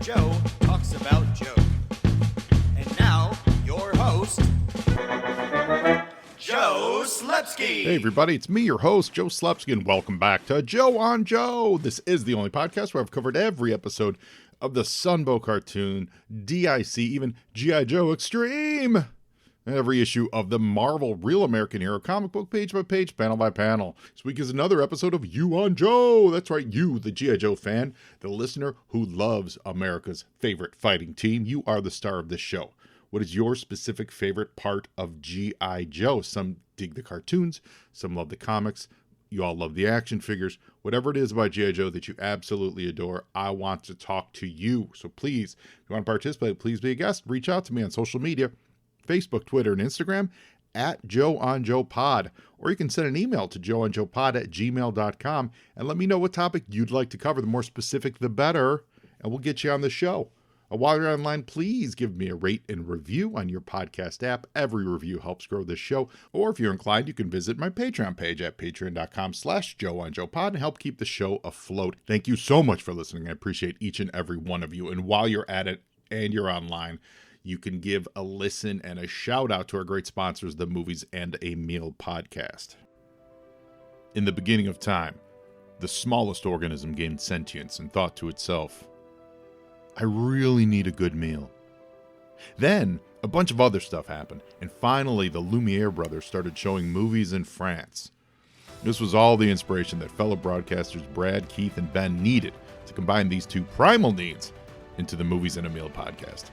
Joe talks about Joe. And now, your host, Joe Slepsky. Hey everybody, it's me, your host, Joe Slepsky, and welcome back to Joe on Joe. This is the only podcast where I've covered every episode of the Sunbow cartoon, DIC, even G.I. Joe Extreme, and every issue of the Marvel Real American Hero comic book, page by page, panel by panel. This week is another episode of You on Joe. That's right, you, the G.I. Joe fan, the listener who loves America's favorite fighting team. You are the star of this show. What is your specific favorite part of G.I. Joe? Some dig the cartoons, some love the comics, you all love the action figures. Whatever it is about G.I. Joe that you absolutely adore, I want to talk to you. So please, if you want to participate, please be a guest. Reach out to me on social media, Facebook, Twitter, and Instagram, at Joe on Joe Pod. Or you can send an email to joeonjoepod@gmail.com and let me know what topic you'd like to cover. The more specific, the better, and we'll get you on the show. While you're online, please give me a rate and review on your podcast app. Every review helps grow this show. Or if you're inclined, you can visit my Patreon page at patreon.com/JoeOnJoePod and help keep the show afloat. Thank you so much for listening. I appreciate each and every one of you. And while you're at it and you're online, you can give a listen and a shout out to our great sponsors, the Movies and a Meal podcast. In the beginning of time, the smallest organism gained sentience and thought to itself, I really need a good meal. Then, a bunch of other stuff happened, and finally the Lumiere brothers started showing movies in France. This was all the inspiration that fellow broadcasters Brad, Keith, and Ben needed to combine these two primal needs into the Movies and a Meal podcast.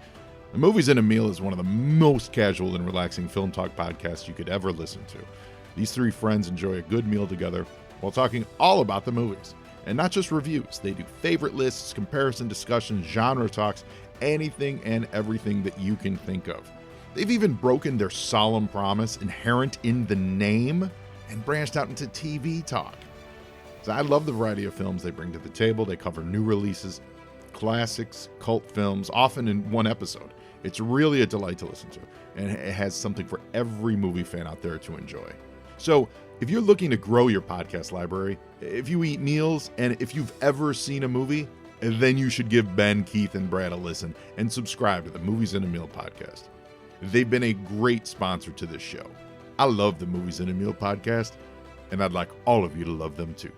The Movies and a Meal is one of the most casual and relaxing film talk podcasts you could ever listen to. These three friends enjoy a good meal together while talking all about the movies. And not just reviews, they do favorite lists, comparison discussions, genre talks, anything and everything that you can think of. They've even broken their solemn promise inherent in the name and branched out into TV talk. So I love the variety of films they bring to the table. They cover new releases, classics, cult films, often in one episode. It's really a delight to listen to, and it has something for every movie fan out there to enjoy. So if you're looking to grow your podcast library, if you eat meals, and if you've ever seen a movie, then you should give Ben, Keith, and Brad a listen and subscribe to the Movies and a Meal podcast. They've been a great sponsor to this show. I love the Movies and a Meal podcast, and I'd like all of you to love them too.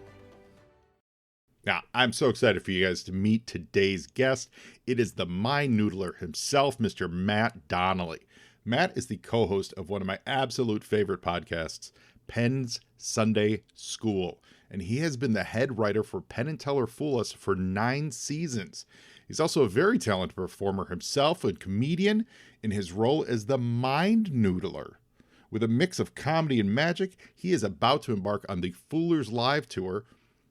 Now, I'm so excited for you guys to meet today's guest. It is the mind noodler himself, Mr. Matt Donnelly. Matt is the co-host of one of my absolute favorite podcasts, Penn's Sunday School, and he has been the head writer for Penn and Teller Fool Us for 9 seasons. He's also a very talented performer himself, a comedian in his role as the Mind Noodler. With a mix of comedy and magic, he is about to embark on the Foolers Live Tour,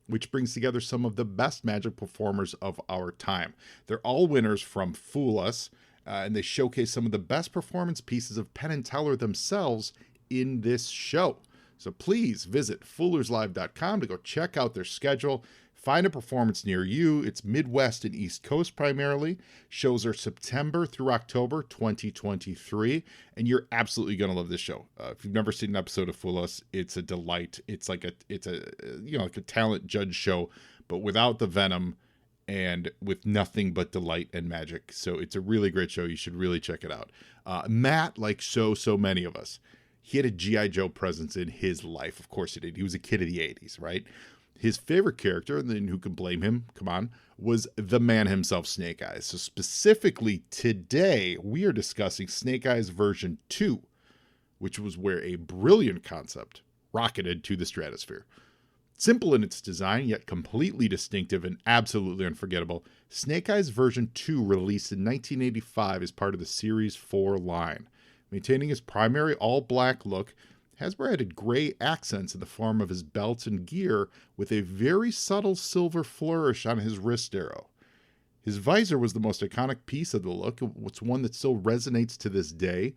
which brings together some of the best magic performers of our time. They're all winners from Fool Us, and they showcase some of the best performance pieces of Penn and Teller themselves in this show. So please visit foolerslive.com to go check out their schedule. Find a performance near you. It's Midwest and East Coast primarily. Shows are September through October 2023, and you're absolutely going to love this show. If you've never seen an episode of Fool Us, it's a delight. It's like a talent judge show, but without the venom and with nothing but delight and magic. So it's a really great show. You should really check it out. Matt, like so many of us, he had a G.I. Joe presence in his life. Of course he did. He was a kid of the 80s, right? His favorite character, and then who can blame him, come on, was the man himself, Snake Eyes. So specifically today, we are discussing Snake Eyes version 2, which was where a brilliant concept rocketed to the stratosphere. Simple in its design, yet completely distinctive and absolutely unforgettable, Snake Eyes version 2 released in 1985 as part of the Series 4 line. Maintaining his primary all-black look, Hasbro added gray accents in the form of his belt and gear with a very subtle silver flourish on his wrist arrow. His visor was the most iconic piece of the look. It's one that still resonates to this day.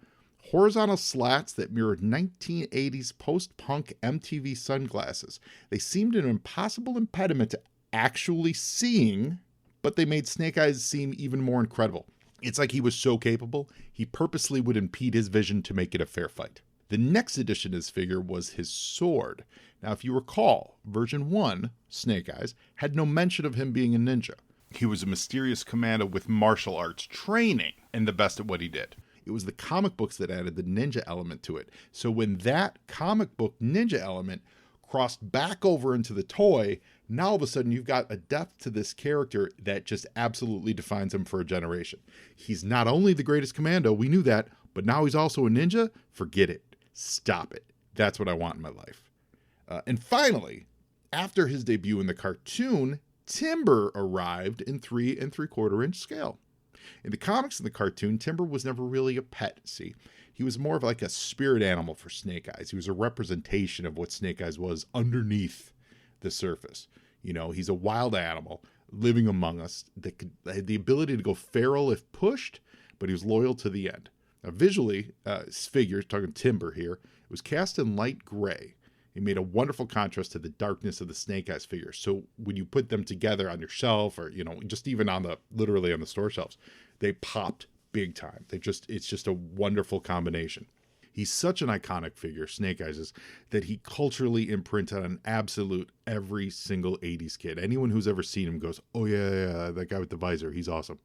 Horizontal slats that mirrored 1980s post-punk MTV sunglasses. They seemed an impossible impediment to actually seeing, but they made Snake Eyes seem even more incredible. It's like he was so capable, he purposely would impede his vision to make it a fair fight. The next addition to his figure was his sword. Now, if you recall, version 1, Snake Eyes, had no mention of him being a ninja. He was a mysterious commando with martial arts training and the best at what he did. It was the comic books that added the ninja element to it. So when that comic book ninja element crossed back over into the toy, now all of a sudden you've got a depth to this character that just absolutely defines him for a generation. He's not only the greatest commando, we knew that, but now he's also a ninja. Forget it. Stop it. That's what I want in my life. And finally, after his debut in the cartoon, Timber arrived in 3 3/4 inch scale. In the comics and the cartoon, Timber was never really a pet, see. He was more of like a spirit animal for Snake Eyes. He was a representation of what Snake Eyes was underneath the surface. You know, he's a wild animal living among us that had the ability to go feral if pushed, but he was loyal to the end. Now, visually, his figure, talking Timber here, it was cast in light gray. It made a wonderful contrast to the darkness of the Snake Eyes figure. So when you put them together on your shelf, or just even literally on the store shelves, they popped big time. It's just a wonderful combination. He's such an iconic figure, Snake Eyes is, that he culturally imprinted on absolute every single 80s kid. Anyone who's ever seen him goes, oh yeah, that guy with the visor, he's awesome.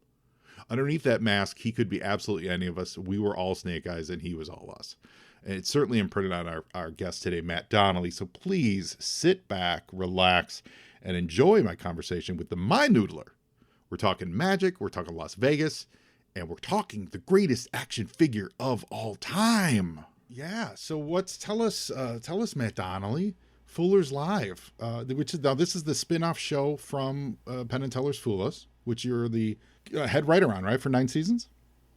Underneath that mask, he could be absolutely any of us. We were all Snake Eyes and he was all us. And it's certainly imprinted on our guest today, Matt Donnelly. So please sit back, relax, and enjoy my conversation with the Mind Noodler. We're talking magic, we're talking Las Vegas, and we're talking the greatest action figure of all time. Yeah, so tell us, Matt Donnelly, Fuller's Live, this is the spin-off show from Penn & Teller's Fool Us, which you're the head writer on, right, for 9 seasons?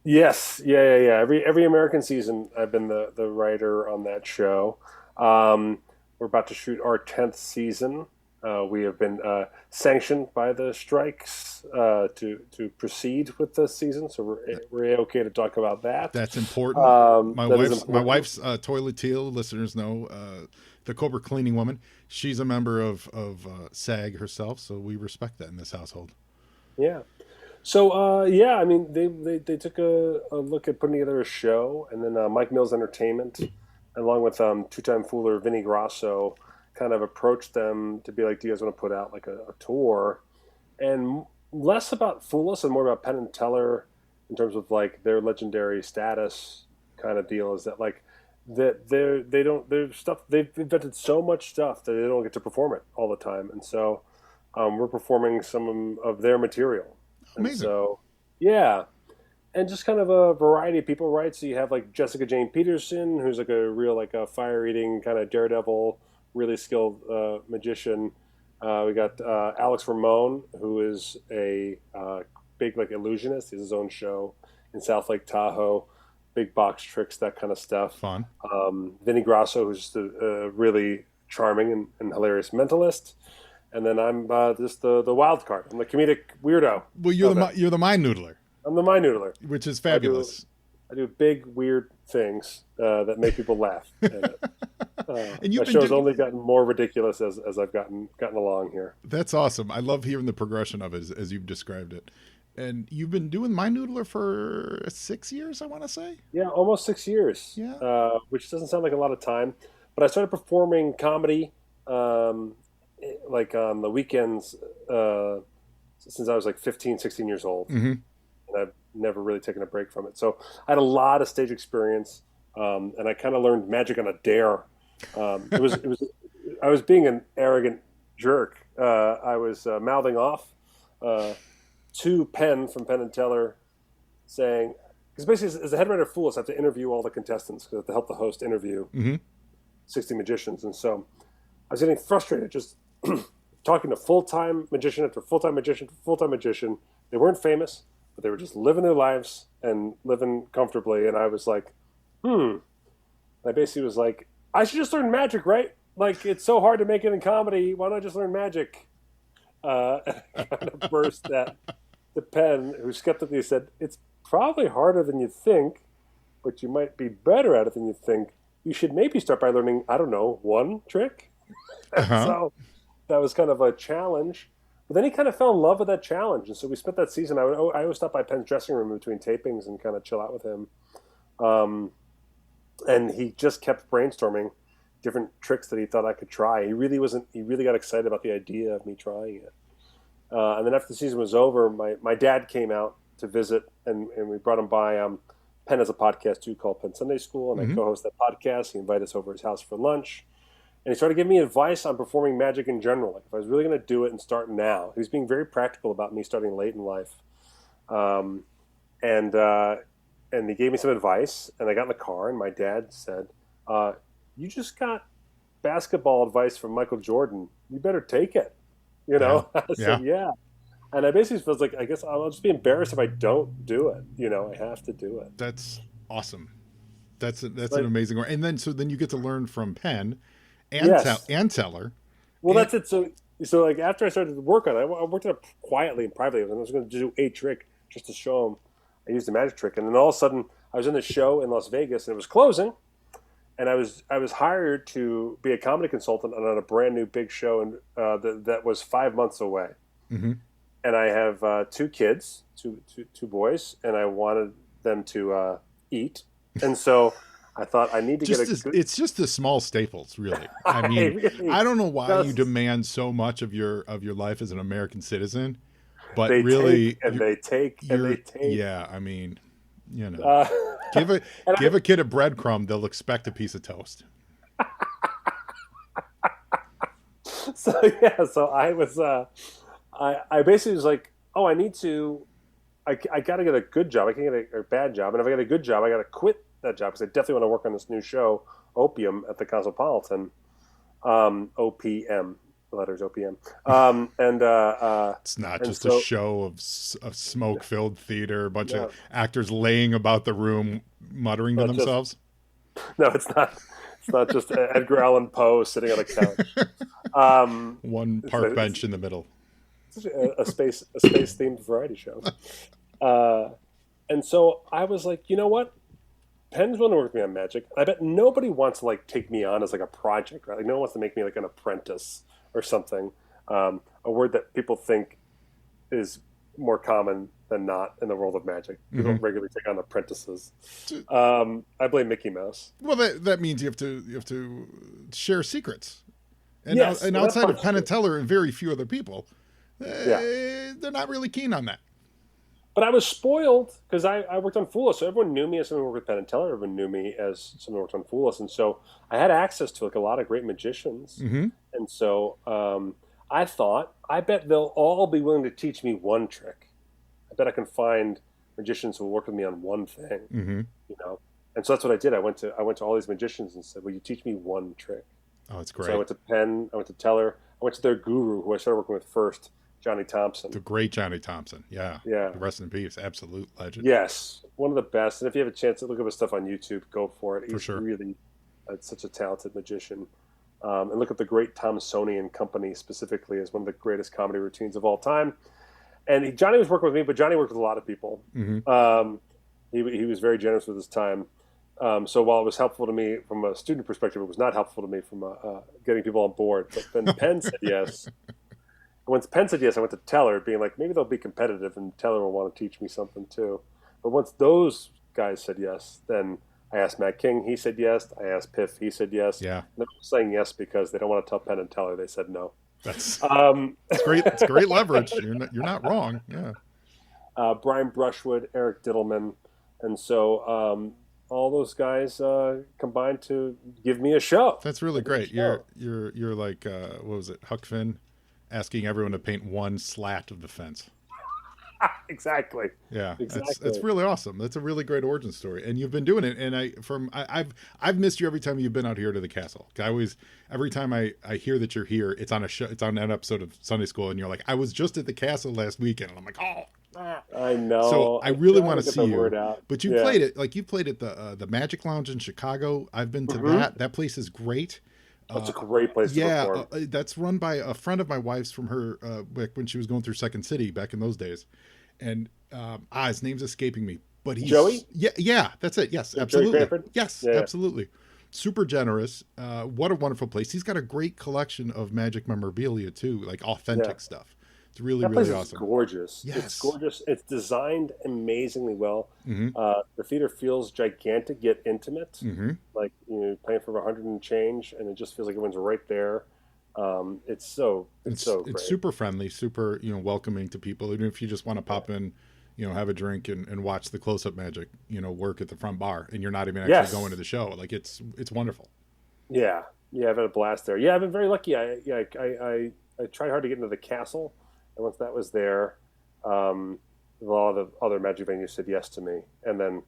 Yes, yeah. Every American season, I've been the writer on that show. We're about to shoot our 10th season. We have been sanctioned by the strikes to proceed with this season, so we're okay to talk about that. That's important. My wife's Toilet listeners know, the Cobra cleaning woman. She's a member of SAG herself, so we respect that in this household. Yeah. So, I mean, they took a look at putting together a show, and then Mike Mills Entertainment, along with two-time Fooler Vinny Grasso, kind of approached them to be like, do you guys want to put out like a tour? And less about Fool Us and more about Penn & Teller in terms of like their legendary status kind of deal is that like that they've invented so much stuff that they don't get to perform it all the time. And so we're performing some of their material. Amazing. And so, yeah. And just kind of a variety of people, right? So you have like Jessica Jane Peterson, who's like a real like a fire-eating kind of daredevil, really skilled magician. We got Alex Ramon, who is a big like illusionist. He has his own show in South Lake Tahoe, big box tricks, that kind of stuff. Fun. Vinny Grasso, who's a really charming and hilarious mentalist. And then I'm just the wild card. I'm the comedic weirdo. Well, you're the Mind Noodler. I'm the Mind Noodler. Which is fabulous. I do big, weird things that make people laugh. And my show's only gotten more ridiculous as I've gotten along here. That's awesome. I love hearing the progression of it as you've described it. And you've been doing Mind Noodler for 6 years, I want to say? Yeah, almost 6 years. Yeah. Which doesn't sound like a lot of time. But I started performing comedy like on the weekends since I was like 15, 16 years old. Mm-hmm. And I've never really taken a break from it. So I had a lot of stage experience, and I kind of learned magic on a dare. I was being an arrogant jerk. I was mouthing off to Penn from Penn & Teller saying, because basically as the head writer of Fool Us, I have to interview all the contestants because I have to help the host interview 60 magicians. And so I was getting frustrated just talking to full-time magician after full-time magician after full-time magician. They weren't famous, but they were just living their lives and living comfortably. And I was like, I basically was like, I should just learn magic, right? Like, it's so hard to make it in comedy. Why don't I just learn magic? And I kind of burst that to Penn, who skeptically said, it's probably harder than you think, but you might be better at it than you think. You should maybe start by learning, I don't know, one trick. So that was kind of a challenge. But then he kind of fell in love with that challenge. And so we spent that season. I always stop by Penn's dressing room between tapings and kind of chill out with him. And he just kept brainstorming different tricks that he thought I could try. He really got excited about the idea of me trying it. And then after the season was over, my dad came out to visit, and we brought him by. Penn has a podcast too called Penn Sunday School, and I co-host that podcast. He invited us over his house for lunch, and he started giving me advice on performing magic in general. Like if I was really going to do it and start now, he was being very practical about me starting late in life. And he gave me some advice, and I got in the car, and my dad said, "You just got basketball advice from Michael Jordan. You better take it." You know, I said, "Yeah." And I basically feels like I guess I'll just be embarrassed if I don't do it. You know, I have to do it. That's awesome. That's an amazing one. And then you get to learn from Penn and Teller. Well, that's it. So like after I started to work on it, I worked on it quietly and privately. I was going to do a trick just to show him. I used a magic trick, and then all of a sudden I was in the show in Las Vegas, and it was closing, and I was hired to be a comedy consultant on a brand new big show, and that was 5 months away. Mm-hmm. And I have 2 kids, two boys, and I wanted them to eat, and so I thought I need to It's just the small staples, really. I mean, I don't know why you demand so much of your life as an American citizen, but they really, take. Yeah, I mean, you know, give a kid a breadcrumb, they'll expect a piece of toast. So I was. I basically was like, oh, I got to get a good job. I can't get a bad job. And if I get a good job, I got to quit that job because I definitely want to work on this new show, Opium, at the Cosmopolitan. OPM, the letters OPM. It's not just a show of smoke-filled theater, a bunch of actors laying about the room, muttering to themselves. No, it's not. It's not just Edgar Allan Poe sitting on a couch. One park bench in the middle. A space themed variety show. And so I was like, you know what? Penn's willing to work with me on magic. I bet nobody wants to like take me on as like a project, right? Like no one wants to make me like an apprentice or something. A word that people think is more common than not in the world of magic. People don't regularly take on apprentices. I blame Mickey Mouse. Well, that means you have to share secrets. And outside of Penn and Teller and very few other people, they're not really keen on that. But I was spoiled because I worked on Fool Us, so everyone knew me as someone who worked with Penn and Teller. Everyone knew me as someone who worked on Fool Us, and so I had access to like a lot of great magicians. And so I thought, I bet they'll all be willing to teach me one trick. I bet I can find magicians who will work with me on one thing. You know, and so that's what I did. I went to all these magicians and said, "Will you teach me one trick?" Oh, it's great. So I went to Penn, I went to Teller, I went to their guru, who I started working with first, Johnny Thompson. The great Johnny Thompson. Yeah. Rest in peace. Absolute legend. Yes. One of the best. And if you have a chance to look up his stuff on YouTube, go for it. He's really such a talented magician. And look at the great Thompsonian Company specifically as one of the greatest comedy routines of all time. And Johnny was working with me, but Johnny worked with a lot of people. He was very generous with his time. So while it was helpful to me from a student perspective, it was not helpful to me from getting people on board. But then Penn said yes. Once Penn said yes, I went to Teller, being like, maybe they'll be competitive, and Teller will want to teach me something too. But once those guys said yes, then I asked Matt King. He said yes. I asked Piff. He said yes. Yeah. They're saying yes because they don't want to tell Penn and Teller. They said no. That's great. It's great leverage. You're not wrong. Yeah. Brian Brushwood, Eric Diddleman, and so all those guys combined to give me a show. That's really great. You're like what was it, Huck Finn, asking everyone to paint one slat of the fence. Exactly. Yeah, exactly. That's really awesome. That's a really great origin story, and you've been doing it. And I've missed you every time you've been out here to the castle. Every time I hear that you're here, it's on a show. It's on an episode of Sunday School, and you're like, I was just at the castle last weekend, and I'm like, oh. I know. So I really want to see you. But you played it at the Magic Lounge in Chicago. I've been to that. That place is great. That's a great place to perform. That's run by a friend of my wife's from her when she was going through Second City back in those days. And his name's escaping me. But he's Joey? Yeah, that's it. Yes, absolutely. Joey Cranford? Yes, absolutely. Super generous. What a wonderful place. He's got a great collection of magic memorabilia too, like authentic stuff. It's really place awesome. Is gorgeous. Yes. It's gorgeous. It's designed amazingly well. The theater feels gigantic yet intimate. Like playing for 100 and change, and it just feels like everyone's right there. It's so great. It's super friendly, super, welcoming to people. Even if you just want to pop in, have a drink and watch the close up magic, work at the front bar, and you're not even actually going to the show. Like it's wonderful. Yeah, I've had a blast there. Yeah, I've been very lucky. I tried hard to get into the castle, and once that was there, a lot of the other magic venues said yes to me, and then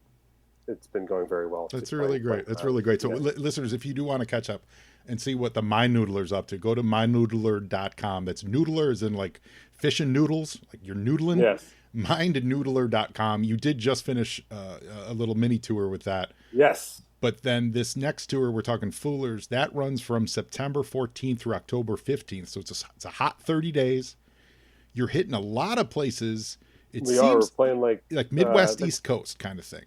it's been going very well. That's really great. That's really great. So, listeners, if you do want to catch up and see what the My Noodler's up to, go to mynoodler.com. That's noodler as in like fish and noodles, like you're noodling. Yes. Mindnoodler.com. You did just finish a little mini tour with that. Yes. But then this next tour, we're talking Foolers, that runs from September 14th through October 15th. So it's a hot 30 days. You're hitting a lot of places. We're playing like Midwest, East Coast kind of thing.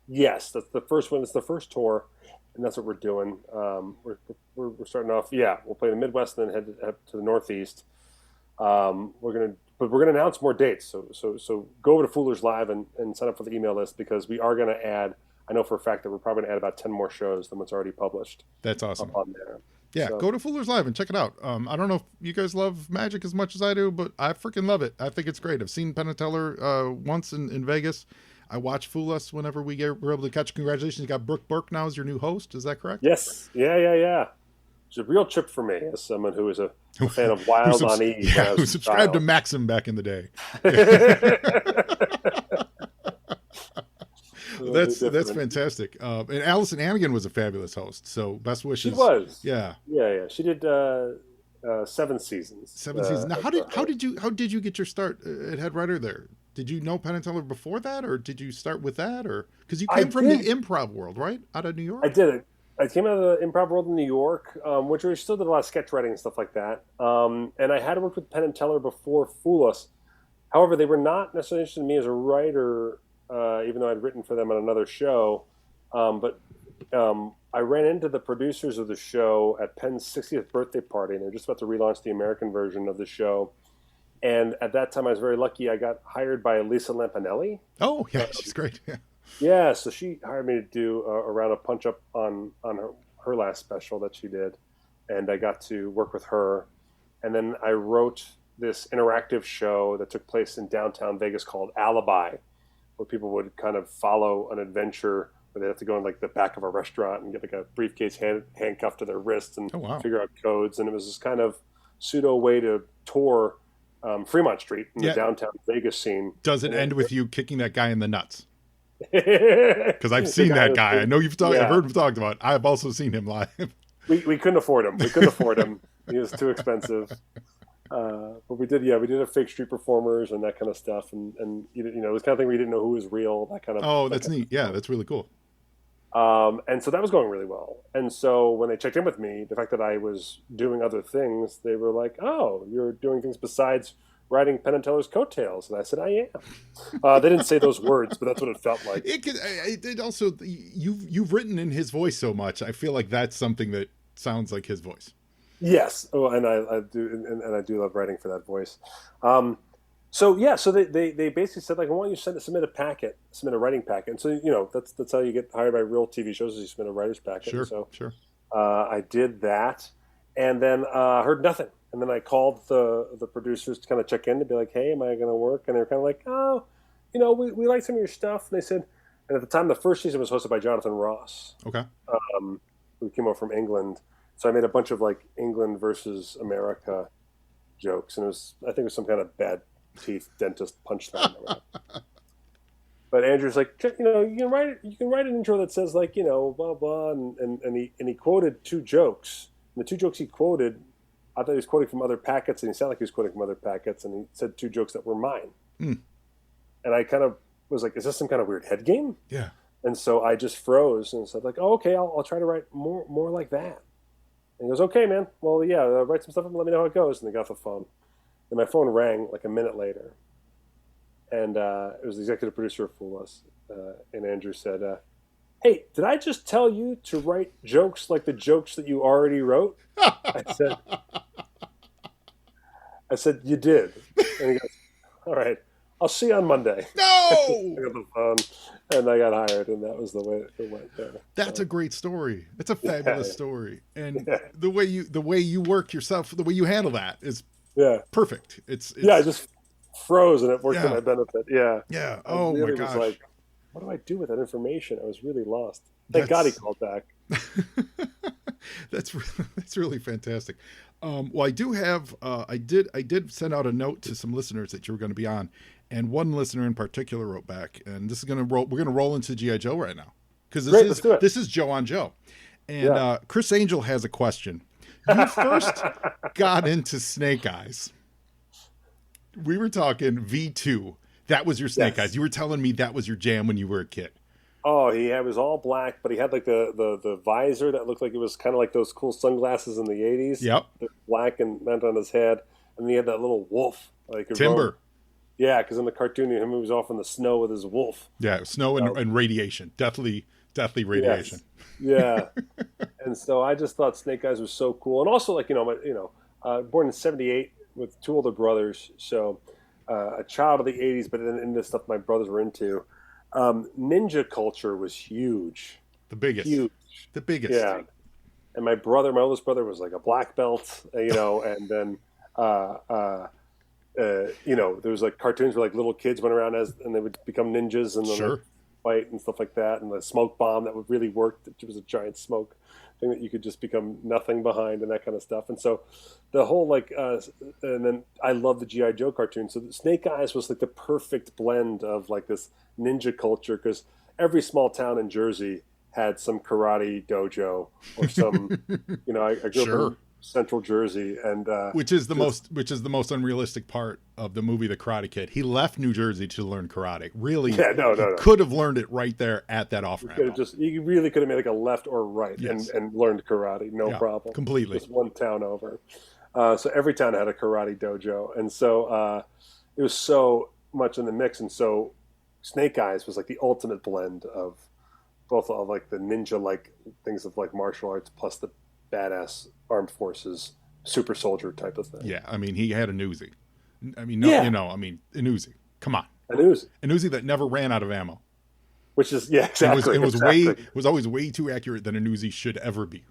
Yes, that's the first one. It's the first tour, and that's what we're doing. We're starting off. Yeah, we'll play the Midwest and then head to the Northeast. We're gonna announce more dates. So go over to Foolers Live and sign up for the email list, because we are gonna add. I know for a fact that we're probably gonna add about 10 more shows than what's already published. That's awesome. Up on there. Yeah, go to Foolers Live and check it out. I don't know if you guys love magic as much as I do, but I freaking love it. I think it's great. I've seen Penn and Teller once in Vegas. I watch Fool Us whenever we're able to catch. Congratulations, you got Brooke Burke now as your new host. Is that correct? Yes. Yeah. It's a real trip for me as someone who is a fan of Wild on E. Yeah, who subscribed to Maxim back in the day. That's fantastic. And Allison Hannigan was a fabulous host. So best wishes. She was. Yeah. She did 7 seasons. 7 seasons. Now, how did you get your start at head writer there? Did you know Penn and Teller before that, or did you start with that, or because you came from the improv world, right, out of New York? I did. I came out of the improv world in New York, which we still did a lot of sketch writing and stuff like that. And I had worked with Penn and Teller before Fool Us. However, they were not necessarily interested in me as a writer, even though I'd written for them on another show. But I ran into the producers of the show at Penn's 60th birthday party, and they're just about to relaunch the American version of the show. And at that time, I was very lucky. I got hired by Lisa Lampanelli. Oh, yeah, she's great. Yeah. Yeah, so she hired me to do a round of punch-up on her last special that she did. And I got to work with her. And then I wrote this interactive show that took place in downtown Vegas called Alibi, where people would kind of follow an adventure where they'd have to go in like the back of a restaurant and get like a briefcase handcuffed to their wrist and figure out codes. And it was this kind of pseudo way to tour Fremont Street in the downtown Vegas scene. Does it end with you kicking that guy in the nuts? Because I've seen that guy. I know you've talked. I've heard him talked about. I've also seen him live. We couldn't afford him. He was too expensive. But we did have fake street performers and that kind of stuff, and it was kind of thing we didn't know who was real. That kind of. Oh, that's neat. Yeah, that's really cool. And so that was going really well. And so when they checked in with me, the fact that I was doing other things, they were like, "Oh, you're doing things besides riding Penn and Teller's coattails," and I said, "I am." They didn't say those words, but that's what it felt like. It also you've written in his voice so much. I feel like that's something that sounds like his voice. Yes, and I do, and I do love writing for that voice. So they basically said, like, "I want you to submit a writing packet." And so that's how you get hired by real TV shows, is you submit a writer's packet. Sure. I did that, and then heard nothing. And then I called the producers to kind of check in to be like, "Hey, am I going to work?" And they were kind of like, "Oh, we like some of your stuff." And they said, and at the time, the first season was hosted by Jonathan Ross. Okay. Who came over from England. So I made a bunch of like England versus America jokes, and I think it was some kind of bad teeth dentist punchline. But Andrew's like, you can write an intro that says like, blah blah, and he quoted 2 jokes. And the 2 jokes he quoted, I thought he was quoting from other packets, and he sounded like he was quoting from other packets, and he said 2 jokes that were mine. And I kind of was like, is this some kind of weird head game? Yeah. And so I just froze and said like, oh, okay, I'll try to write more like that. And he goes, okay, man. Well, yeah, write some stuff up and let me know how it goes. And they got off the phone. And my phone rang like a minute later. And it was the executive producer of Fool Us. And Andrew said, hey, did I just tell you to write jokes like the jokes that you already wrote? I said, you did. And he goes, all right. I'll see you on Monday. No! I got the phone, and I got hired, and that was the way it went there. That's So, a great story. That's a fabulous story. And yeah, the way you work yourself, the way you handle that is yeah, perfect. yeah. I It's just froze, and it worked to yeah. my benefit. Yeah, Yeah. I Oh my really was gosh. like, what do I do with that information? I was really lost. Thank God he That's called back. that's that's really fantastic. Well, I do have I did send out a note to some listeners that you were going to be on, and one listener in particular wrote back, and this is going to roll. We're going to roll into GI Joe right now because Great, let's do it. this is Joe on Joe, and Yeah. Chris Angel has a question. You first got into Snake Eyes. We were talking V2. That was your Snake Yes. Eyes. You were telling me that was your jam when you were a kid. Oh, he was all black, but he had like the visor that looked like it was kind of like those cool sunglasses in the 80s. Yep. The black and meant on his head. And he had that little wolf. Like Timber. Yeah, because in the cartoon, he was off in the snow with his wolf. Yeah, snow and radiation. Deathly radiation. Yes. Yeah. And so I just thought Snake Eyes was so cool. And also, like, born in 78 with two older brothers. So a child of the 80s, but then into stuff my brothers were into. Ninja culture was huge. The biggest. Huge. The biggest. Yeah. And my oldest brother was like a black belt, and then, there was like cartoons where like little kids went around and they would become ninjas and then Sure. fight and stuff like that. And the smoke bomb that would really work. It was a giant smoke thing that you could just become nothing behind and that kind of stuff. And so the whole and then I love the G.I. Joe cartoon. So the Snake Eyes was like the perfect blend of like this ninja culture because every small town in Jersey had some karate dojo or some, I grew up in Central Jersey, and which is the most unrealistic part of the movie The Karate Kid. He left New Jersey to learn karate. Really, no. Could have learned it right there at that off ramp. You really could have made like a left or right Yes. and learned karate, no problem, completely. Just one town over. So every town had a karate dojo, and so it was so much in the mix, and so Snake Eyes was like the ultimate blend of both of like the ninja like things of like martial arts plus the badass armed forces super soldier type of thing. Yeah, I mean he had an Uzi. I mean an Uzi. Come on, an Uzi that never ran out of ammo. Which is exactly. It was always way too accurate than an Uzi should ever be.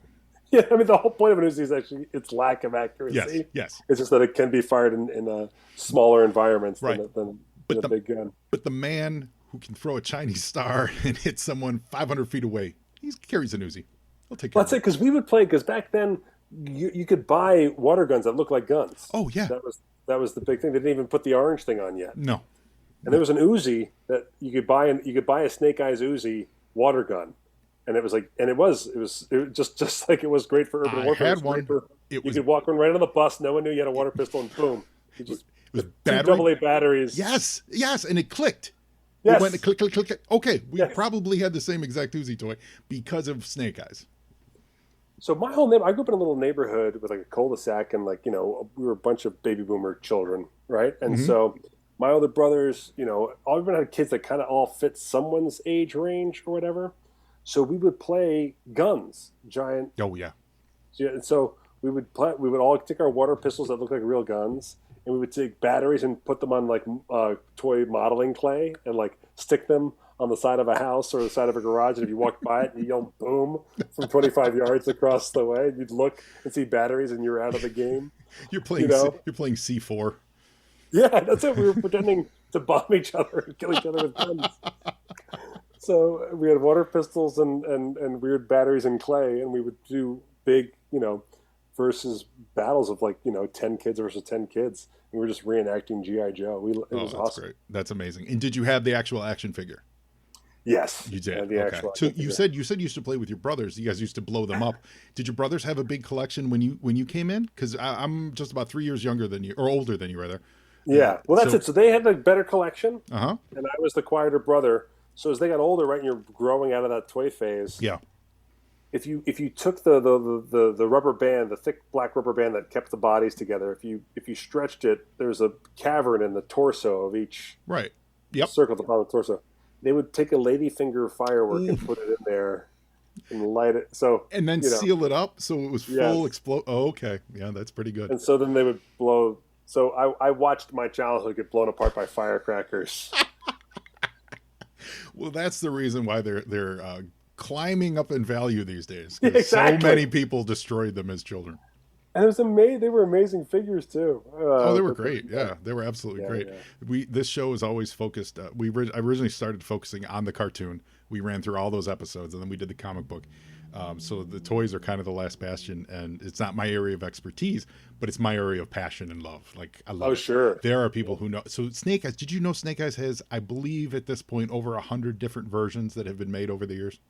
Yeah, I mean the whole point of an Uzi is actually its lack of accuracy. Yes. It's just that it can be fired in smaller environments right. than a big gun. But the man who can throw a Chinese star and hit someone 500 feet away, he carries an Uzi. He'll take care of it. That's it, because we would play, because back then you could buy water guns that looked like guns. Oh, yeah. That was the big thing. They didn't even put the orange thing on yet. No. And there was an Uzi that you could buy, and you could buy a Snake Eyes Uzi water gun. And it was like, and it was just like it was great for urban warfare. I had one. You could walk right on the bus. No one knew you had a water pistol, and boom, it was battery? 2 AA batteries. Yes, and it clicked. Yes. It went click, click, click, click. Okay, we probably had the same exact Uzi toy because of Snake Eyes. So my whole neighborhood, I grew up in a little neighborhood with like a cul-de-sac, and we were a bunch of baby boomer children, right? And so my older brothers, all everyone had kids that kind of all fit someone's age range or whatever. So we would play guns, giant. Oh yeah. And so we would all take our water pistols that looked like real guns, and we would take batteries and put them on like toy modeling clay and like stick them on the side of a house or the side of a garage. And if you walked by it, you yelled boom from 25 yards across the way. You'd look and see batteries, and you're out of the game. You're playing C4. Yeah, that's it. We were pretending to bomb each other and kill each other with guns. So we had water pistols and weird batteries and clay, and we would do big, versus battles of 10 kids versus 10 kids. And we were just reenacting G.I. Joe. It was awesome. Great. That's amazing. And did you have the actual action figure? Yes. You did. Okay. So you said you used to play with your brothers. You guys used to blow them up. Did your brothers have a big collection when you came in? Because I'm just about 3 years younger than you, or older than you, rather. Yeah. Well, that's it. So they had a better collection. And I was the quieter brother. So as they got older, right, and you're growing out of that toy phase. Yeah. If you took the rubber band, the thick black rubber band that kept the bodies together, if you stretched it, there's a cavern in the torso of each circle at the bottom of the torso. They would take a ladyfinger firework and put it in there and light it. And then seal it up so it was full explode. Oh, okay. Yeah, that's pretty good. And so then they would blow So I watched my childhood get blown apart by firecrackers. Well, that's the reason why they're climbing up in value these days. Yeah, 'Cause so exactly. many people destroyed them as children. And it was amazing. They were amazing figures too. Oh, they were But great. Yeah, they were absolutely yeah, great. yeah. This show is always focused. I originally started focusing on the cartoon. We ran through all those episodes, and then we did the comic book. So the toys are kind of the last bastion, and it's not my area of expertise, but it's my area of passion and love. Like I love Oh, it. sure. There are people who know. So Snake Eyes. Did you know Snake Eyes has, I believe, at this point, over 100 different versions that have been made over the years?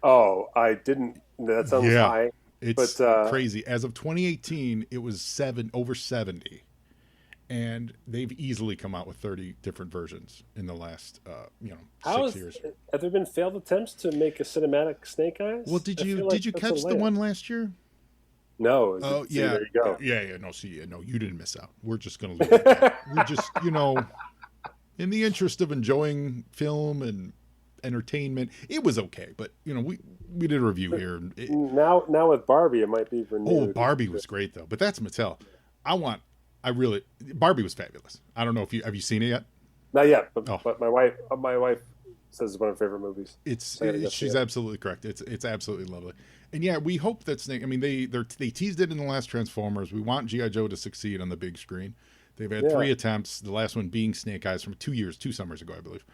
Oh, I didn't. That sounds Yeah, high. it's But crazy. As of 2018, it was over 70, and they've easily come out with 30 different versions in the last how 6 years. have there been failed attempts to make a cinematic Snake Well, Eyes? did I you feel did like you that's a catch the layup. one last year? No, Oh see, yeah, there you go. yeah. No, see, no, you didn't miss out. We're just gonna leave it at that. We're just, in the interest of enjoying film and entertainment, it was okay. But we did a review here. And Now with Barbie, it might be renewed. Barbie was great though. But that's Mattel. Barbie was fabulous. I don't know if have you seen it yet? Not yet, but, Oh, but my wife says it's one of her favorite movies. So I gotta go see she's it. absolutely correct. It's absolutely lovely. And yeah, we hope that Snake. I mean, they teased it in the last Transformers. We want GI Joe to succeed on the big screen. They've had Yeah. 3 attempts. The last one being Snake Eyes from 2 summers ago, I believe.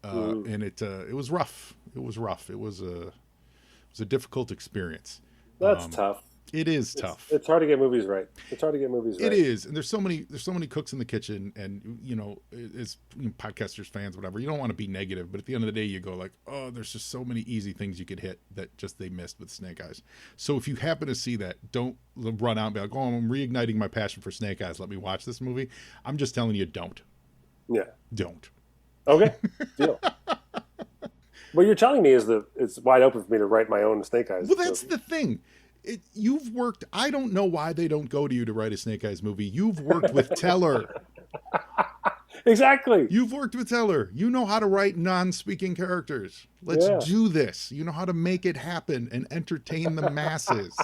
And it was rough. It was rough. It was a difficult experience. That's tough. It is tough. It's hard to get movies right. It's hard to get movies right. It is, and there's so many cooks in the kitchen, and as podcasters, fans, whatever. You don't want to be negative, but at the end of the day, you go like, oh, there's just so many easy things you could hit that just they missed with Snake Eyes. So if you happen to see that, don't run out and be like, oh, I'm reigniting my passion for Snake Eyes. Let me watch this movie. I'm just telling you, don't. Yeah. Don't. Okay. Deal. What you're telling me is that it's wide open for me to write my own Snake Eyes. Well, that's movie. the thing. You've worked. I don't know why they don't go to you to write a Snake Eyes movie. You've worked with Teller. Exactly. You've worked with Teller. You know how to write non-speaking characters. Let's Yeah. do this. You know how to make it happen and entertain the masses.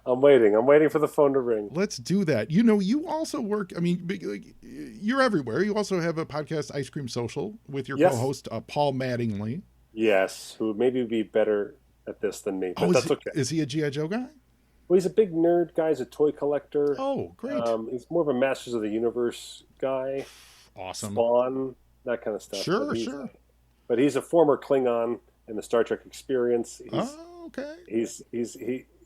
I'm waiting. I'm waiting for the phone to ring. Let's do that. You also work. I mean, you're everywhere. You also have a podcast, Ice Cream Social, with your Yes. co-host Paul Mattingly. Yes, who maybe would be better at this than me, but Oh, that's okay. is he a GI Joe guy? Well, he's a big nerd guy. He's a toy collector. Oh, great! He's more of a Masters of the Universe guy. Awesome. Spawn, that kind of stuff. Sure, sure. But he's a former Klingon in the Star Trek experience. Oh, okay.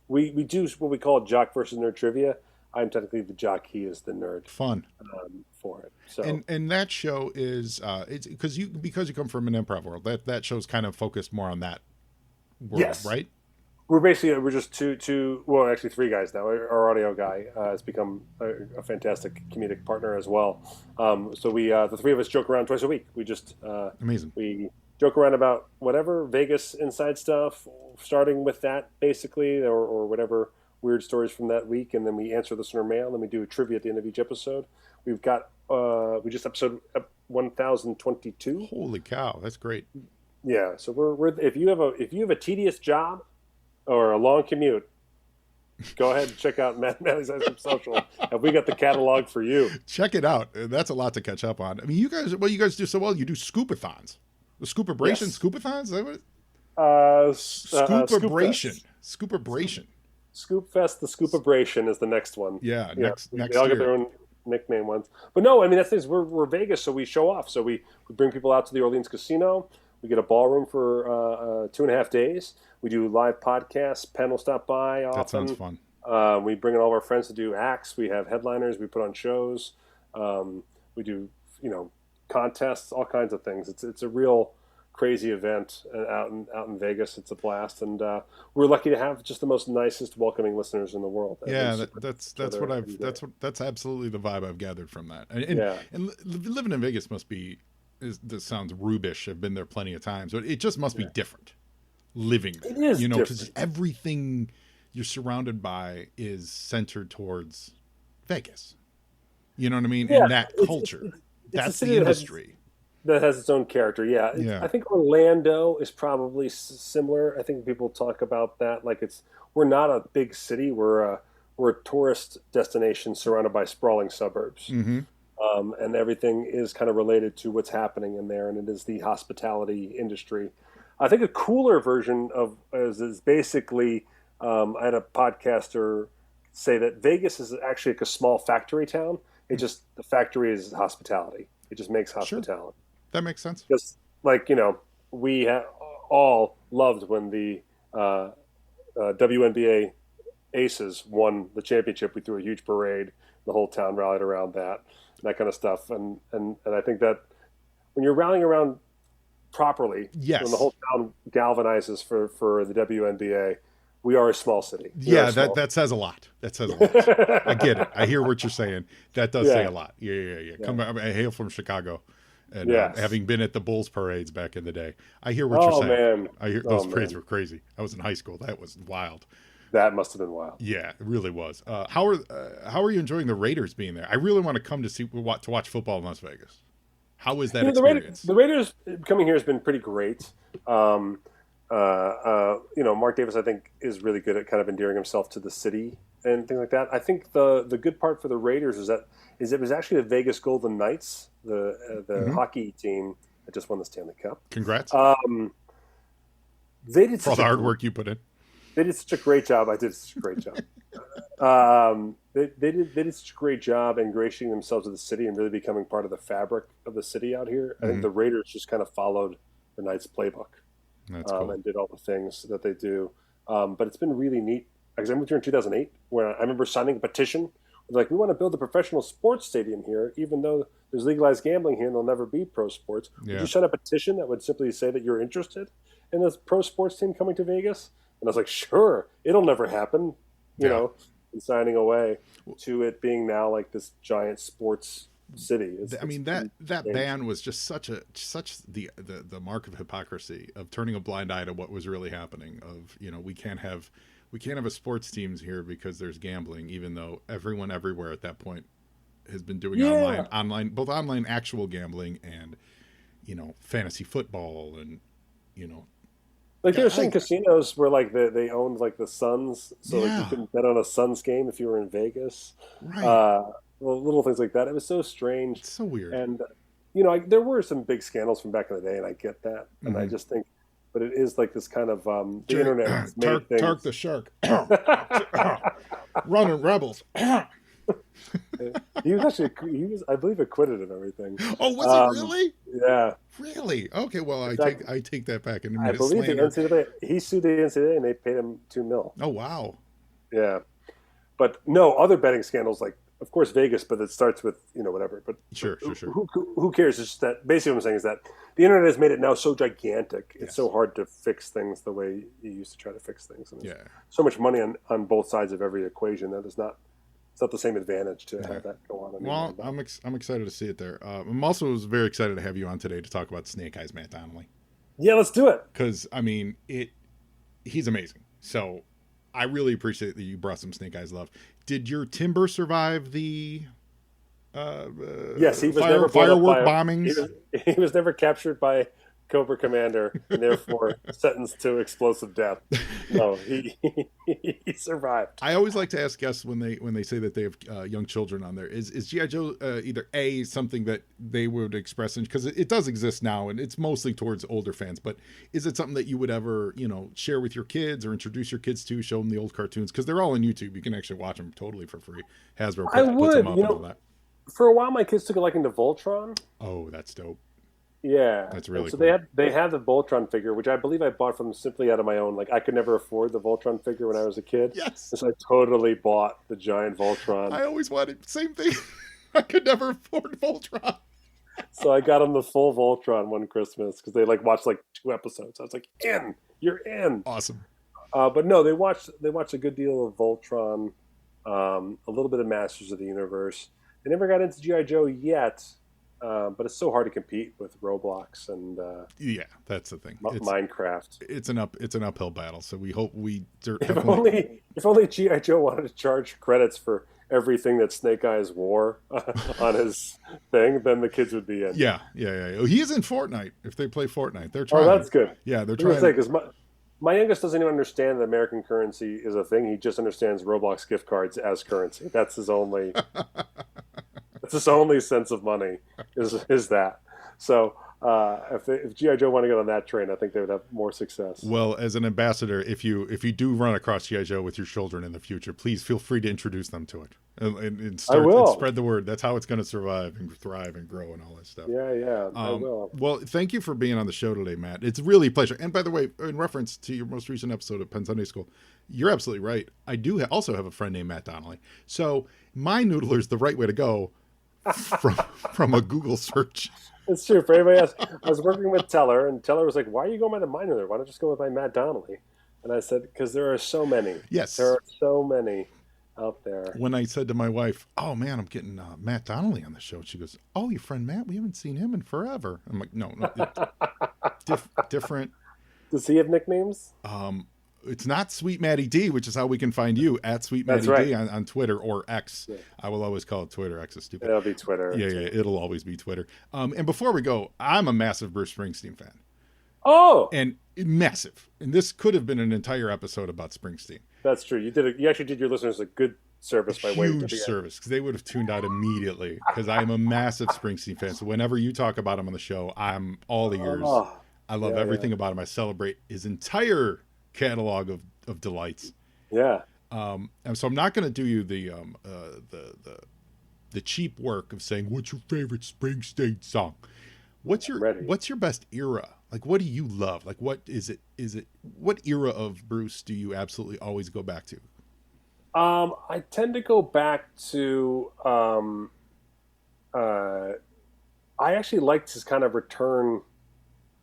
We do what we call jock versus nerd trivia. I'm technically the jock. He is the nerd Fun. for it. So And that show is it's because you come from an improv world. That show's kind of focused more on that world, Yes. right? we're just two. Well, actually, three guys now. Our audio guy has become a fantastic comedic partner as well. So we the three of us joke around twice a week. We just Amazing. we joke around about whatever Vegas inside stuff, starting with that basically, or whatever weird stories from that week, and then we answer this in our mail, and we do a trivia at the end of each episode. We've got we just episode 1022. Holy cow, that's great. Yeah, so we're if you have a tedious job or a long commute, go ahead and check out Madly's Ice Cream Social. Have we got the catalog for you? Check it out. That's a lot to catch up on. I mean, you guys do so well. You do scoopathons. The scoopabration, Yes. scoopathons? Is that what Scoopabration. Scoopabration. Scoop Fest, the Scoopabration is the next one. Yeah, Yeah, next they all get their year. own nickname ones. But no, I mean that's things. We're Vegas, so we show off. So we bring people out to the Orleans Casino. We get a ballroom for 2.5 days. We do live podcasts. Penn will stop by often. That sounds fun. We bring in all of our friends to do acts. We have headliners. We put on shows. We do contests, all kinds of things. It's a real crazy event out in Vegas. It's a blast, and we're lucky to have just the most nicest, welcoming listeners in the world. Yeah, that's that's absolutely the vibe I've gathered from that. And living in Vegas must be this sounds rubish. I've been there plenty of times, but it just must be different living there. It is because different. everything you're surrounded by is centered towards Vegas. You know what I mean? Yeah, and that culture. it's a That's city the that has- industry. That has its own character. Yeah. Yeah. I think Orlando is probably similar. I think people talk about that like we're not a big city. We're we're a tourist destination surrounded by sprawling suburbs. Mm-hmm. And everything is kind of related to what's happening in there, and it is the hospitality industry. I think a cooler version of is basically I had a podcaster say that Vegas is actually like a small factory town. It just the factory is hospitality. It just makes hospitality. Sure. That makes sense. Just like we all loved when the WNBA Aces won the championship. We threw a huge parade. The whole town rallied around that kind of stuff. And I think that when you're rallying around properly, yes, when the whole town galvanizes for the WNBA, we are a small city. Yeah, that says a lot. That says a lot. I get it. I hear what you're saying. That does say a lot. Yeah. I hail from Chicago. And having been at the Bulls parades back in the day, I hear what you're saying. Man. I hear those parades were crazy. I was in high school. That was wild. That must have been wild. Yeah, it really was. How are you enjoying the Raiders being there? I really want to come to watch football in Las Vegas. How is that experience? The Raiders coming here has been pretty great. Mark Davis, I think, is really good at kind of endearing himself to the city and things like that. I think the good part for the Raiders is it was actually the Vegas Golden Knights, the hockey team that just won the Stanley Cup. Congrats! They did for all the hard work you put in. They did such a great job. I did such a great job. They did such a great job ingratiating themselves to the city and really becoming part of the fabric of the city out here. I think the Raiders just kind of followed the Knights' playbook. That's cool. And did all the things that they do. But it's been really neat. Because I moved here in 2008, where I remember signing a petition. Like, we want to build a professional sports stadium here, even though there's legalized gambling here and there'll never be pro sports. Yeah. Would you sign a petition that would simply say that you're interested in this pro sports team coming to Vegas? And I was like, sure, it'll never happen, you know, and signing away to it being now like this giant sports city. That ban was just such the mark of hypocrisy of turning a blind eye to what was really happening. Of we can't have a sports teams here because there's gambling, even though everyone everywhere at that point has been doing online actual gambling and fantasy football and Like there were certain casinos where like they owned like the Suns, so like you couldn't bet on a Suns game if you were in Vegas. Right. Little things like that. It was so strange. It's so weird. And there were some big scandals from back in the day, and I get that. And I just think, but it is like this kind of the internet has made things. Tark the Shark, running Rebels. He was I believe acquitted of everything. Oh, was he really? Yeah. Really? Okay. Well, I take that back. I believe the NCAA. He sued the NCAA and they paid him $2 million. Oh wow. Yeah, but no other betting scandals like, of course, Vegas, but it starts with whatever. But sure. Who cares? It's just that basically what I'm saying is that the internet has made it now so gigantic. It's so hard to fix things the way you used to try to fix things. And there's so much money on both sides of every equation that it's not the same advantage to have that go on. Well, I'm excited to see it there. I'm also very excited to have you on today to talk about Snake Eyes Matt Donnelly. Yeah, let's do it. Because he's amazing. So I really appreciate that you brought some Snake Eyes love. Did your timber survive the yes, he was never firework bombings? He was never captured by Cobra Commander and therefore sentenced to explosive death. No, he survived. I always like to ask guests when they say that they have young children on there, is G.I. Joe either A, something that they would express, because it does exist now and it's mostly towards older fans, but is it something that you would ever share with your kids or introduce your kids to, show them the old cartoons, because they're all on YouTube, you can actually watch them totally for free. Hasbro puts them up and all that. For a while my kids took a liking to Voltron. Oh, that's dope. Yeah, that's really so cool. They have the Voltron figure, which I believe I bought from simply out of my own. Like, I could never afford the Voltron figure when I was a kid. Yes, so I totally bought the giant Voltron. I always wanted same thing. I could never afford Voltron, so I got them the full Voltron one Christmas because they watched 2 episodes. I was like, you're in. Awesome. But no, they watched a good deal of Voltron, a little bit of Masters of the Universe. They never got into G.I. Joe yet. But it's so hard to compete with Roblox and that's the thing. Minecraft. It's an uphill battle. So we hope if only G.I. Joe wanted to charge credits for everything that Snake Eyes wore on his thing, then the kids would be in. Yeah. He is in Fortnite. If they play Fortnite, they're trying. Oh, that's good. Yeah, they're trying. My youngest doesn't even understand that American currency is a thing. He just understands Roblox gift cards as currency. That's his only sense of money is that. So if GI Joe want to get on that train, I think they would have more success. Well, as an ambassador, if you do run across GI Joe with your children in the future, please feel free to introduce them to it and I will spread the word. That's how it's going to survive and thrive and grow and all that stuff. Yeah, I will. Well, thank you for being on the show today, Matt. It's really a pleasure. And by the way, in reference to your most recent episode of Penn Sunday School, you're absolutely right. I do also have a friend named Matt Donnelly. So my Noodler is the right way to go from a Google search. It's true. For anybody else, I was working with Teller, and Teller was like, "Why are you going by the minor there? Why don't you just go with my Matt Donnelly?" And I said, "Because there are so many. Yes, there are so many out there." When I said to my wife, "Oh man, I'm getting Matt Donnelly on the show," she goes, "Oh, your friend Matt? We haven't seen him in forever." I'm like, "No, different." Does he have nicknames? It's not Sweet Matty D, which is how we can find you at Sweet Matty right. D on Twitter or X. Yeah. I will always call it Twitter. X is stupid. It'll be Twitter. Yeah, it'll always be Twitter. And before we go, I'm a massive Bruce Springsteen fan. Oh, and massive. And this could have been an entire episode about Springsteen. That's true. You actually did your listeners a good service by waiting to the huge service, because they would have tuned out immediately. Because I'm a massive Springsteen fan. So whenever you talk about him on the show, I'm all ears. I love everything about him. I celebrate his entire catalog of delights. Yeah. And so I'm not going to do you the cheap work of saying what's your favorite Springsteen song. What's your best era? Like, what do you love? Like, what is it? What era of Bruce do you absolutely always go back to? I tend to go back to. I actually liked his kind of return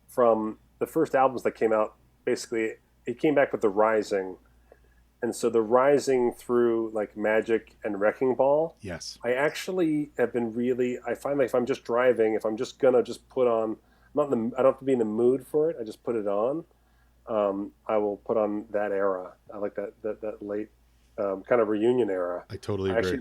from the first albums that came out. Basically, he came back with The Rising, and so The Rising through like Magic and Wrecking Ball. Yes, I actually have been really. I find like if I'm just driving, if I'm just gonna just put on, I don't have to be in the mood for it. I just put it on. I will put on that era. I like that late kind of reunion era. I totally agree.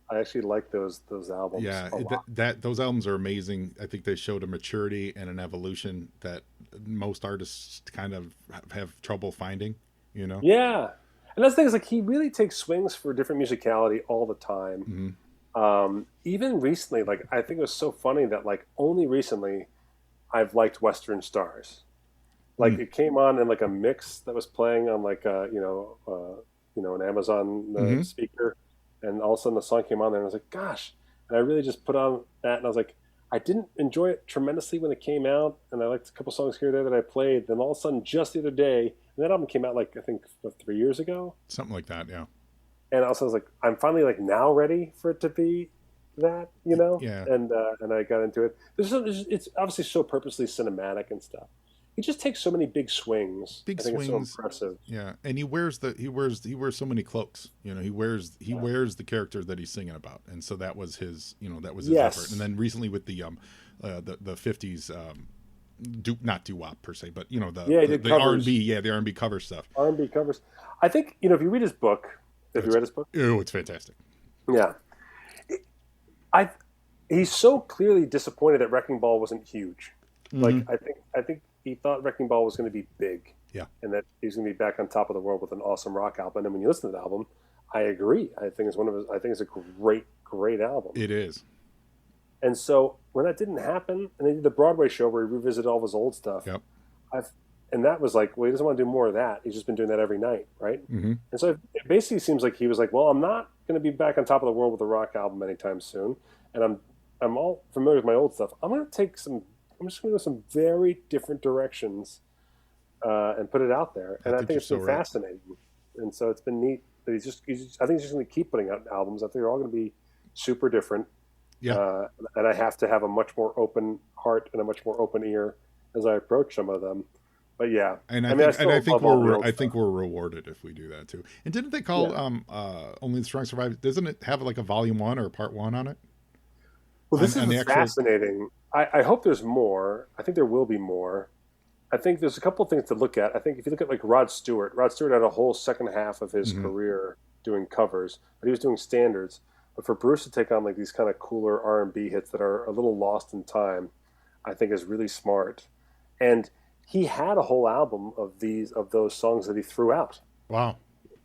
I actually like those albums. Yeah, those albums are amazing. I think they showed a maturity and an evolution that most artists kind of have trouble finding. You know. Yeah, and that's the thing is like he really takes swings for different musicality all the time. Mm-hmm. Even recently, like I think it was so funny that like only recently I've liked Western Stars. Like it came on in like a mix that was playing on like an Amazon speaker, and all of a sudden the song came on there, and I was like, gosh! And I really just put on that, and I was like, I didn't enjoy it tremendously when it came out, and I liked a couple songs here and there that I played. Then all of a sudden, just the other day, and that album came out like I think 3 years ago, something like that, yeah. And also I was like, I'm finally like now ready for it to be that, you know, yeah. And I got into it. It's obviously so purposely cinematic and stuff. He just takes so many big swings. I think it's so impressive. Yeah, and he wears so many cloaks. You know, he wears the character that he's singing about, and so that was his effort. And then recently with the 50s, not doo-wop per se, but you know the R&B, the R&B cover stuff. R&B covers. I think if you read his book, you read his book? Oh, it's fantastic. Yeah, he's so clearly disappointed that Wrecking Ball wasn't huge. Mm-hmm. Like I think he thought Wrecking Ball was going to be big, and that he's going to be back on top of the world with an awesome rock album. And when you listen to the album, I agree. I think it's a great album. It is. And so when that didn't happen, and they did the Broadway show where he revisited all of his old stuff, and that was like, well, he doesn't want to do more of that. He's just been doing that every night, right? Mm-hmm. And so it basically seems like he was like, well, I'm not going to be back on top of the world with a rock album anytime soon, and I'm all familiar with my old stuff. I'm just going to go some very different directions and put it out there. And I think it's been fascinating. And so it's been neat that I think he's just going to keep putting out albums. I think they're all going to be super different. Yeah. And I have to have a much more open heart and a much more open ear as I approach some of them. But yeah. And I think we're rewarded if we do that too. And didn't they call Only the Strong Survive? Doesn't it have like a volume 1 or part 1 on it? Well, this is fascinating. I hope there's more. I think there will be more. I think there's a couple of things to look at. I think if you look at like Rod Stewart had a whole second half of his career doing covers, but he was doing standards. But for Bruce to take on like these kind of cooler R&B hits that are a little lost in time, I think is really smart. And he had a whole album of those songs that he threw out. Wow.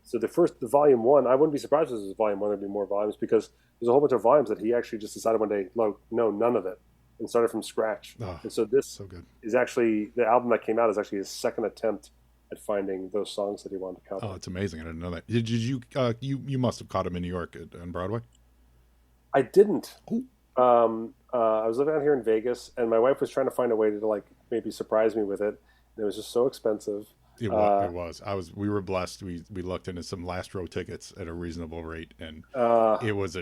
So the volume one, I wouldn't be surprised if this was volume one. There'd be more volumes because there's a whole bunch of volumes that he actually just decided one day, no, none of it, and started from scratch. Oh, and so this so good. is actually the album that came out is actually his second attempt at finding those songs that he wanted to cover. Oh, it's amazing! I didn't know that. Did you? You must have caught him in New York on Broadway. I didn't. Oh. I was living out here in Vegas, and my wife was trying to find a way to like maybe surprise me with it. And it was just so expensive. It was. We were blessed. We looked into some last row tickets at a reasonable rate, and it was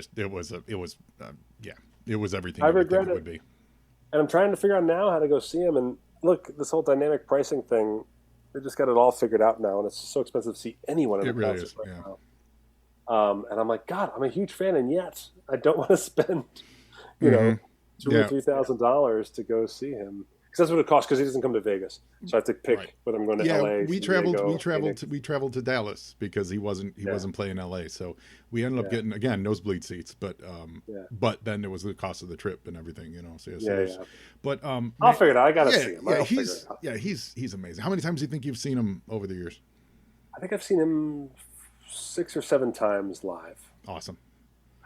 everything I you would regret think it would be. And I'm trying to figure out now how to go see him. And look, this whole dynamic pricing thing, they just got it all figured out now, and it's so expensive to see anyone in It the really concert is. right Yeah. now. And I'm like, God, I'm a huge fan, and yet I don't want to spend, $2,000 or $3,000 to go see him. Because that's what it costs. Because he doesn't come to Vegas, so I have to pick whether I'm going to LA. We traveled to Dallas because he wasn't playing LA, so we ended up getting again nosebleed seats, but then it was the cost of the trip and everything, So But I'll figure it out. I gotta see him. He's amazing. How many times do you think you've seen him over the years? I think I've seen him 6 or 7 times live. Awesome.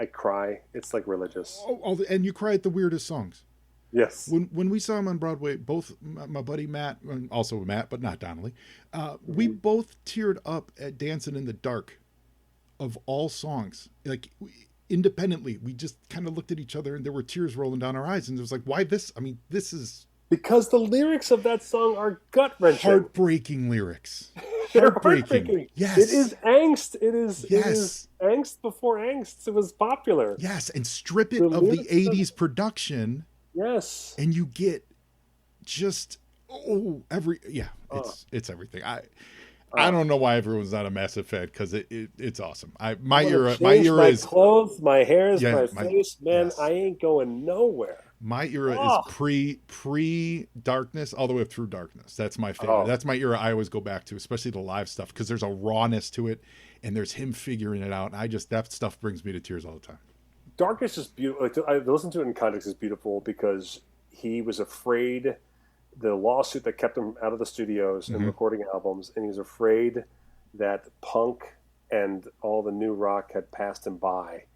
I cry. It's like religious. And you cry at the weirdest songs. Yes. When we saw him on Broadway, both my buddy Matt, and also Matt, but not Donnelly, we both teared up at "Dancing in the Dark," of all songs. Like independently, we just kind of looked at each other, and there were tears rolling down our eyes, and it was like, "Why this?" I mean, this is because the lyrics of that song are gut wrenching, heartbreaking lyrics. Heartbreaking. Yes. It is angst. It is angst before angst. It was popular. Yes, and strip it of the 80s production. Yes. And you get just it's everything. I don't know why everyone's not a massive fan because it's awesome. My era is clothes, my hair is my face, man. Yes. I ain't going nowhere. My era is pre darkness all the way up through darkness. That's my favorite. That's my era I always go back to, especially the live stuff, because there's a rawness to it and there's him figuring it out. And that stuff brings me to tears all the time. Darkness is beautiful. Like, I listen to it in context is beautiful because he was afraid the lawsuit that kept him out of the studios and recording albums, and he was afraid that punk and all the new rock had passed him by.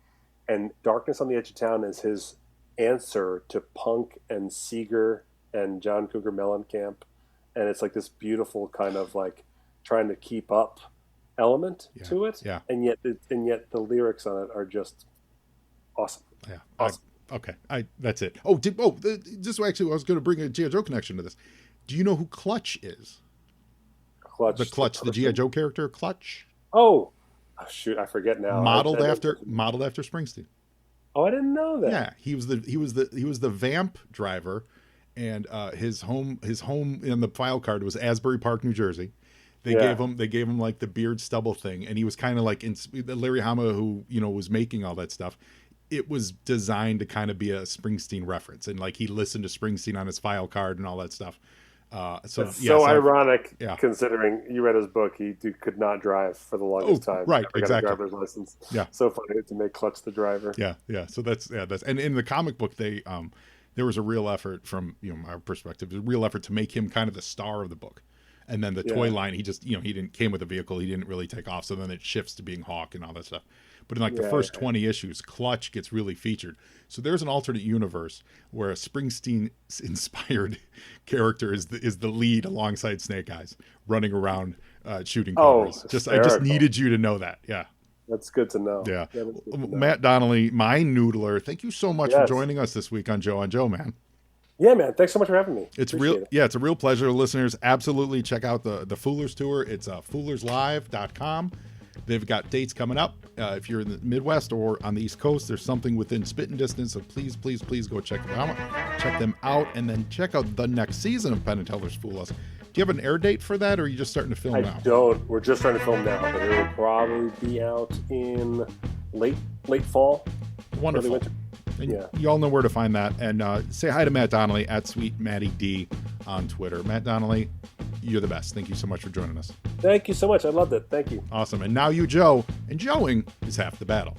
And Darkness on the Edge of Town is his answer to punk and Seeger and John Cougar Mellencamp, and it's like this beautiful kind of like trying to keep up element to it, and yet the lyrics on it are just awesome. Yeah. Awesome. That's it. Just actually, I was going to bring a G.I. Joe connection to this. Do you know who Clutch is? The G.I. Joe character, Clutch. Oh, shoot, I forget now. Modeled after Springsteen. Oh, I didn't know that. Yeah, he was the vamp driver, and his home in the file card was Asbury Park, New Jersey. They gave him like the beard stubble thing, and he was kind of like Larry Hama, who was making all that stuff. It was designed to kind of be a Springsteen reference, and like he listened to Springsteen on his file card and all that stuff. So ironic, considering you read his book. He could not drive for the longest time. Right, Never exactly. got a driver's license. Yeah, so funny to make Clutch the driver. Yeah. So that's and in the comic book there was a real effort from our perspective, a real effort to make him kind of the star of the book. And then the toy line, he just, he came with a vehicle. He didn't really take off. So then it shifts to being Hawk and all that stuff. But in the first 20 issues, Clutch gets really featured. So there's an alternate universe where a Springsteen-inspired character is the lead alongside Snake Eyes, running around shooting cameras. I just needed you to know that. Yeah. That's good to know. Yeah. Matt Donnelly, my noodler, thank you so much for joining us this week on Joe on Joe, man. Yeah, man. Thanks so much for having me. It's a real pleasure. Listeners, absolutely check out the Foolers Tour. It's foolerslive.com. They've got dates coming up. If you're in the Midwest or on the East Coast, there's something within spitting distance. So please go check them out. And then check out the next season of Penn and Teller's Fool Us. Do you have an air date for that, or are you just starting to film now? I don't. We're just starting to film now, but it will probably be out in late fall. Wonderful. And you all know where to find that. And say hi to Matt Donnelly at Sweet Matty D on Twitter. Matt Donnelly, you're the best. Thank you so much for joining us. Thank you so much. I loved it. Thank you. Awesome. And now you, Joe. And Joeing is half the battle.